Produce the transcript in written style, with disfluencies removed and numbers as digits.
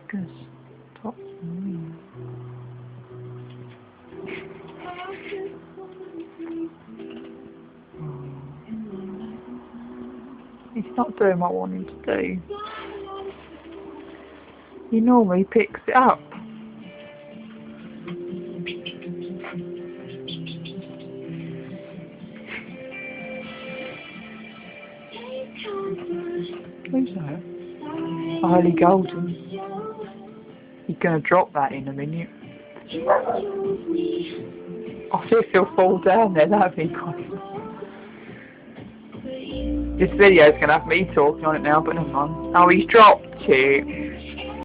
Gonna stop me. He's not doing what I want him to do. He normally picks it up. Who's that? Highly golden. He's gonna drop that in a minute. I think he'll fall down there, that'd be quite. This video's gonna have me talking on it now, but never mind. Oh, he's dropped it.